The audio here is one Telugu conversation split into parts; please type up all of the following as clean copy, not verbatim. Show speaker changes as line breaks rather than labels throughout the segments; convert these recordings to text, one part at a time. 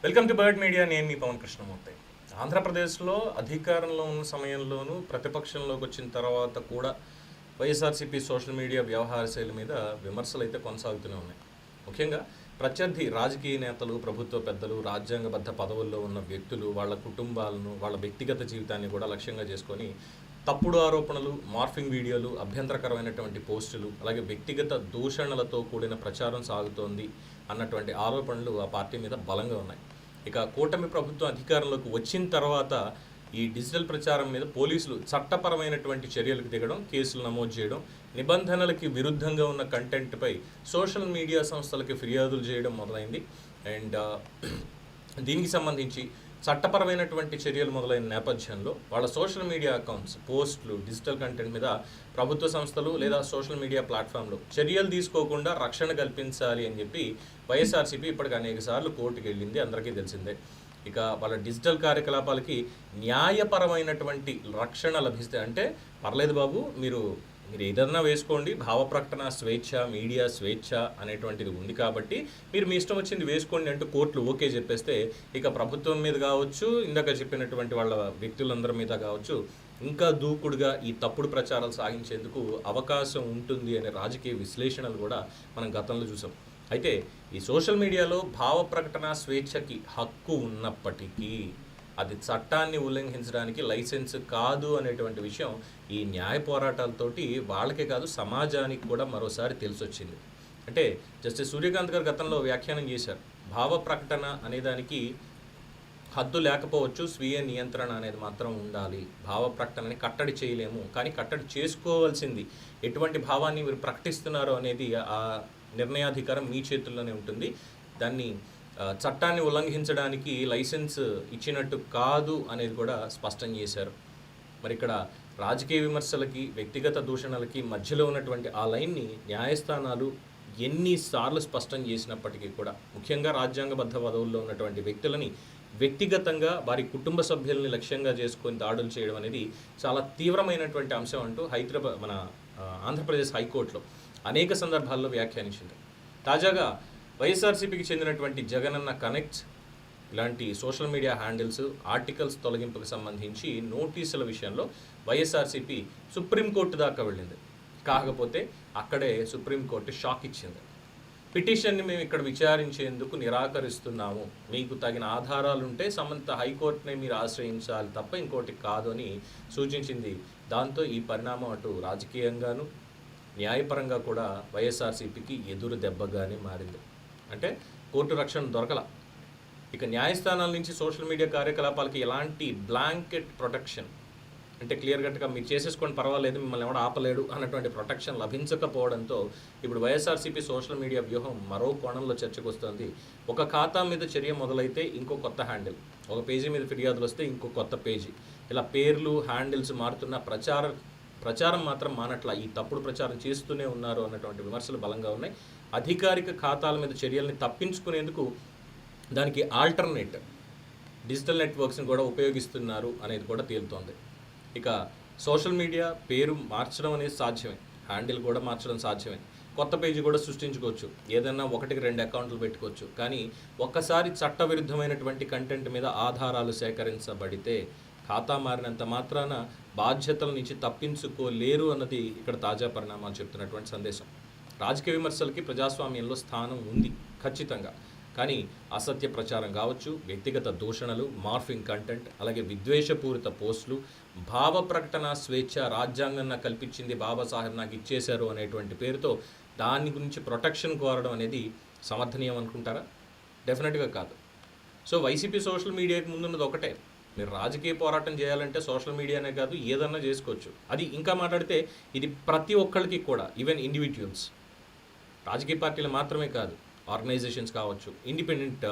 Welcome to bird media. నేను మీ పవన్ కృష్ణమూర్తి. ఆంధ్రప్రదేశ్లో అధికారంలో ఉన్న సమయంలోనూ ప్రతిపక్షంలోకి వచ్చిన తర్వాత కూడా వైఎస్ఆర్సీపీ సోషల్ మీడియా వ్యవహార శైలి మీద విమర్శలు అయితే కొనసాగుతూనే ఉన్నాయి. ముఖ్యంగా ప్రత్యర్థి రాజకీయ నేతలు, ప్రభుత్వ పెద్దలు, రాజ్యాంగబద్ధ పదవుల్లో ఉన్న వ్యక్తులు, వాళ్ళ కుటుంబాలను, వాళ్ళ వ్యక్తిగత జీవితాన్ని కూడా లక్ష్యంగా చేసుకొని తప్పుడు ఆరోపణలు, మార్ఫింగ్ వీడియోలు, అభ్యంతరకరమైనటువంటి పోస్టులు, అలాగే వ్యక్తిగత దూషణలతో కూడిన ప్రచారం సాగుతోంది అన్నటువంటి ఆరోపణలు ఆ పార్టీ మీద బలంగా ఉన్నాయి. ఇక కూటమి ప్రభుత్వం అధికారంలోకి వచ్చిన తర్వాత ఈ డిజిటల్ ప్రచారం మీద పోలీసులు చట్టపరమైనటువంటి చర్యలకు దిగడం, కేసులు నమోదు చేయడం, నిబంధనలకి విరుద్ధంగా ఉన్న కంటెంట్పై సోషల్ మీడియా సంస్థలకి ఫిర్యాదులు చేయడం మొదలైంది. అండ్ దీనికి సంబంధించి చట్టపరమైనటువంటి చర్యలు మొదలైన నేపథ్యంలో వాళ్ళ సోషల్ మీడియా అకౌంట్స్, పోస్టులు, డిజిటల్ కంటెంట్ మీద ప్రభుత్వ సంస్థలు లేదా సోషల్ మీడియా ప్లాట్ఫామ్లు చర్యలు తీసుకోకుండా రక్షణ కల్పించాలి అని చెప్పి వైఎస్ఆర్సీపీ ఇప్పటికి అనేక సార్లు కోర్టుకు వెళ్ళింది, అందరికీ తెలిసిందే. ఇక వాళ్ళ డిజిటల్ కార్యకలాపాలకి న్యాయపరమైనటువంటి రక్షణ లభిస్తే, అంటే పర్లేదు బాబు, మీరు ఏదన్నా వేసుకోండి, భావ ప్రకటన స్వేచ్ఛ, మీడియా స్వేచ్ఛ అనేటువంటిది ఉంది కాబట్టి మీరు మీ ఇష్టం వచ్చింది వేసుకోండి అంటూ కోర్టులు ఓకే చెప్పేస్తే, ఇక ప్రభుత్వం మీద కావచ్చు, ఇందాక చెప్పినటువంటి వాళ్ళ వ్యక్తులందరి మీద కావచ్చు, ఇంకా దూకుడుగా ఈ తప్పుడు ప్రచారాలు సాగించేందుకు అవకాశం ఉంటుంది అనే రాజకీయ విశ్లేషణలు కూడా మనం గతంలో చూసాం. అయితే ఈ సోషల్ మీడియాలో భావ ప్రకటన స్వేచ్ఛకి హక్కు ఉన్నప్పటికీ అది చట్టాన్ని ఉల్లంఘించడానికి లైసెన్స్ కాదు అనేటువంటి విషయం ఈ న్యాయ పోరాటాలతోటి వాళ్ళకే కాదు సమాజానికి కూడా మరోసారి తెలిసొచ్చింది. అంటే జస్టిస్ సూర్యకాంత్ గారు గతంలో వ్యాఖ్యానం చేశారు, భావ ప్రకటన అనేదానికి హద్దు లేకపోవచ్చు, స్వీయ నియంత్రణ అనేది మాత్రం ఉండాలి. భావ ప్రకటనని కట్టడి చేయలేము, కానీ కట్టడి చేసుకోవాల్సింది ఎటువంటి భావాన్ని మీరు ప్రకటిస్తున్నారో అనేది ఆ నిర్ణయాధికారం మీ చేతుల్లోనే ఉంటుంది. దాన్ని చట్టాన్ని ఉల్లంఘించడానికి లైసెన్స్ ఇచ్చినట్టు కాదు అనేది కూడా స్పష్టం చేశారు. మరి ఇక్కడ రాజకీయ విమర్శలకి, వ్యక్తిగత దూషణలకి మధ్యలో ఉన్నటువంటి ఆ లైన్ని న్యాయస్థానాలు ఎన్నిసార్లు స్పష్టం చేసినప్పటికీ కూడా, ముఖ్యంగా రాజ్యాంగబద్ధ పదవుల్లో ఉన్నటువంటి వ్యక్తులని వ్యక్తిగతంగా వారి కుటుంబ సభ్యుల్ని లక్ష్యంగా చేసుకొని దాడులు చేయడం అనేది చాలా తీవ్రమైనటువంటి అంశం అంటూ మన ఆంధ్రప్రదేశ్ హైకోర్టులో అనేక సందర్భాల్లో వ్యాఖ్యానించింది. తాజాగా వైఎస్ఆర్సీపీకి చెందినటువంటి జగనన్న కనెక్ట్స్ ఇలాంటి సోషల్ మీడియా హ్యాండిల్స్, ఆర్టికల్స్ తొలగింపుకు సంబంధించి నోటీసుల విషయంలో వైఎస్ఆర్సీపీ సుప్రీంకోర్టు దాకా వెళ్ళింది. కాకపోతే అక్కడే సుప్రీంకోర్టు షాక్ ఇచ్చింది. పిటిషన్ని మేము ఇక్కడ విచారించేందుకు నిరాకరిస్తున్నాము, మీకు తగిన ఆధారాలుంటే సంబంధిత హైకోర్టునే మీరు ఆశ్రయించాలి తప్ప ఇంకోటి కాదు అని సూచించింది. దాంతో ఈ పరిణామం అటు రాజకీయంగాను న్యాయపరంగా కూడా వైఎస్ఆర్సీపీకి ఎదురు దెబ్బగానే మారింది. అంటే కోర్టు రక్షణ దొరకల. ఇక న్యాయస్థానాల నుంచి సోషల్ మీడియా కార్యకలాపాలకి ఎలాంటి బ్లాంకెట్ ప్రొటెక్షన్, అంటే క్లియర్ కట్గా మీరు చేసేసుకోండి పర్వాలేదు, మిమ్మల్ని ఎవడ ఆపలేడు అన్నటువంటి ప్రొటెక్షన్ లభించకపోవడంతో ఇప్పుడు వైఎస్ఆర్సీపీ సోషల్ మీడియా వ్యూహం మరో కోణంలో చర్చకు వస్తుంది. ఒక ఖాతా మీద చర్య మొదలైతే ఇంకో కొత్త హ్యాండిల్, ఒక పేజీ మీద ఫిర్యాదులు వస్తే ఇంకో కొత్త పేజీ, ఇలా పేర్లు, హ్యాండిల్స్ మారుతున్న ప్రచారం మాత్రం మానట్ల. ఈ తప్పుడు ప్రచారం చేస్తూనే ఉన్నారు అన్నటువంటి విమర్శలు బలంగా ఉన్నాయి. అధికారిక ఖాతాల మీద చర్యల్ని తప్పించుకునేందుకు దానికి ఆల్టర్నేట్ డిజిటల్ నెట్వర్క్స్ని కూడా ఉపయోగిస్తున్నారు అనేది కూడా తేలుతోంది. ఇక సోషల్ మీడియా పేరు మార్చడం అనేది సాధ్యమే, హ్యాండిల్ కూడా మార్చడం సాధ్యమే, కొత్త పేజీ కూడా సృష్టించుకోవచ్చు, ఏదైనా 1-2 అకౌంట్లు పెట్టుకోవచ్చు. కానీ ఒక్కసారి చట్టవిరుద్ధమైనటువంటి కంటెంట్ మీద ఆధారాలు సేకరించబడితే ఖాతా మారినంత మాత్రాన బాధ్యతల నుంచి తప్పించుకోలేరు అన్నది ఇక్కడ తాజా పరిణామాలు చెప్తున్నటువంటి సందేశం. రాజకీయ విమర్శలకి ప్రజాస్వామ్యంలో స్థానం ఉంది ఖచ్చితంగా, కానీ అసత్య ప్రచారం కావచ్చు, వ్యక్తిగత దూషణలు, మార్ఫింగ్ కంటెంట్, అలాగే విద్వేషపూరిత పోస్టులు, భావ ప్రకటన స్వేచ్ఛ రాజ్యాంగంగా కల్పించింది, బాబాసాహెబ్ నాకు ఇచ్చేశారు అనేటువంటి పేరుతో దాని గురించి ప్రొటెక్షన్ కోరడం అనేది సమర్థనీయం అనుకుంటారా? డెఫినెట్గా కాదు. సో వైసీపీ సోషల్ మీడియాకి ముందున్నది ఒకటే, మీరు రాజకీయ పోరాటం చేయాలంటే సోషల్ మీడియానే కాదు ఏదన్నా చేసుకోవచ్చు. అది ఇంకా మాట్లాడితే ఇది ప్రతి ఒక్కరికి కూడా, ఈవెన్ ఇండివిజువల్స్, రాజకీయ పార్టీలు మాత్రమే కాదు, ఆర్గనైజేషన్స్ కావచ్చు, ఇండిపెండెంట్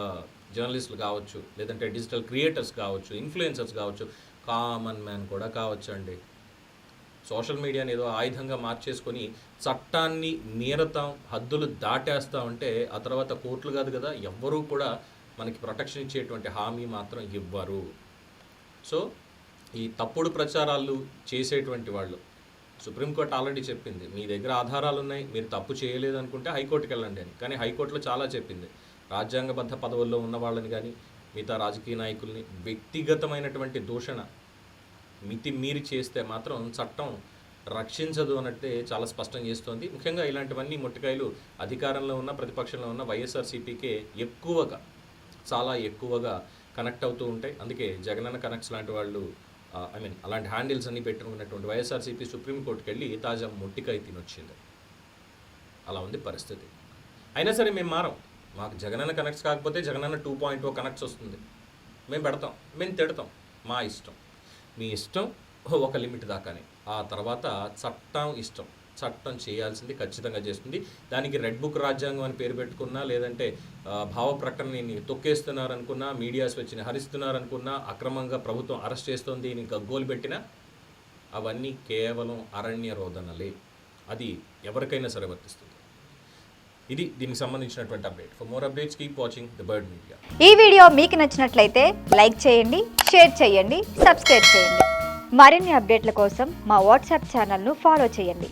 జర్నలిస్టులు కావచ్చు, లేదంటే డిజిటల్ క్రియేటర్స్ కావచ్చు, ఇన్ఫ్లుయెన్సర్స్ కావచ్చు, కామన్ మ్యాన్ కూడా కావచ్చు అండి. సోషల్ మీడియాని ఏదో ఆయుధంగా మార్చేసుకొని చట్టాన్ని మీరతాం, హద్దులు దాటేస్తాం అంటే ఆ తర్వాత కోర్టులు కాదు కదా, ఎవ్వరూ కూడా మనకి ప్రొటెక్షన్ ఇచ్చేటువంటి హామీ మాత్రం ఇవ్వరు. సో ఈ తప్పుడు ప్రచారాలు చేసేటువంటి వాళ్ళు, సుప్రీంకోర్టు ఆల్రెడీ చెప్పింది, మీ దగ్గర ఆధారాలు ఉన్నాయి, మీరు తప్పు చేయలేదు అనుకుంటే హైకోర్టుకి వెళ్ళండి అని. కానీ హైకోర్టులో చాలా చెప్పింది, రాజ్యాంగబద్ధ పదవుల్లో ఉన్న వాళ్ళని కానీ, మిగతా రాజకీయ నాయకుల్ని వ్యక్తిగతమైనటువంటి దూషణ మితి మీరి చేస్తే మాత్రం చట్టం రక్షించదు అన్నట్టే చాలా స్పష్టం చేస్తోంది. ముఖ్యంగా ఇలాంటివన్నీ మొట్టికాయలు అధికారంలో ఉన్న ప్రతిపక్షంలో ఉన్న వైఎస్ఆర్సీపీకే ఎక్కువగా, చాలా ఎక్కువగా కనెక్ట్ అవుతూ ఉంటాయి. అందుకే జగనన్న కనెక్ట్స్ లాంటి వాళ్ళు అలాంటి హ్యాండిల్స్ అన్ని పెట్టుకున్నటువంటి వైఎస్ఆర్సీపీ సుప్రీంకోర్టుకి వెళ్ళి తాజా మొట్టికాయ తినొచ్చింది. అలా ఉంది పరిస్థితి. అయినా సరే మేము మారం. మాకు జగనన్న కనెక్ట్స్ కాకపోతే జగనన్న 2.0 కనెక్ట్స్ వస్తుంది, మేము పెడతాం, మేము తిడతాం, మా ఇష్టం. మీ ఇష్టం ఒక లిమిట్ దాకానే. ఆ తర్వాత చట్టం ఇష్టం, చట్టం చేయాల్సింది ఖచ్చితంగా చేస్తుంది. దానికి రెడ్ బుక్ రాజ్యాంగం అని పేరు పెట్టుకున్నా, లేదంటే భావ ప్రకటనని తొక్కేస్తున్నారనుకున్నా, మీడియా స్వేచ్ఛని హరిస్తున్నారనుకున్నా, అక్రమంగా ప్రభుత్వం అరెస్ట్ చేస్తుంది అని గగ్గోలు పెట్టినా అవన్నీ కేవలం అరణ్య రోదనలే. అది ఎవరికైనా సరే వర్తిస్తుంది. ఇది దీనికి సంబంధించినటువంటి update. For more updates keep watching the bird media.
ఈ వీడియో మీకు నచ్చినట్లయితే లైక్ చేయండి, షేర్ చేయండి, సబ్స్క్రైబ్ చేయండి. మరిన్ని అప్డేట్ల కోసం మా వాట్సాప్ ఛానల్ను ఫాలో చేయండి.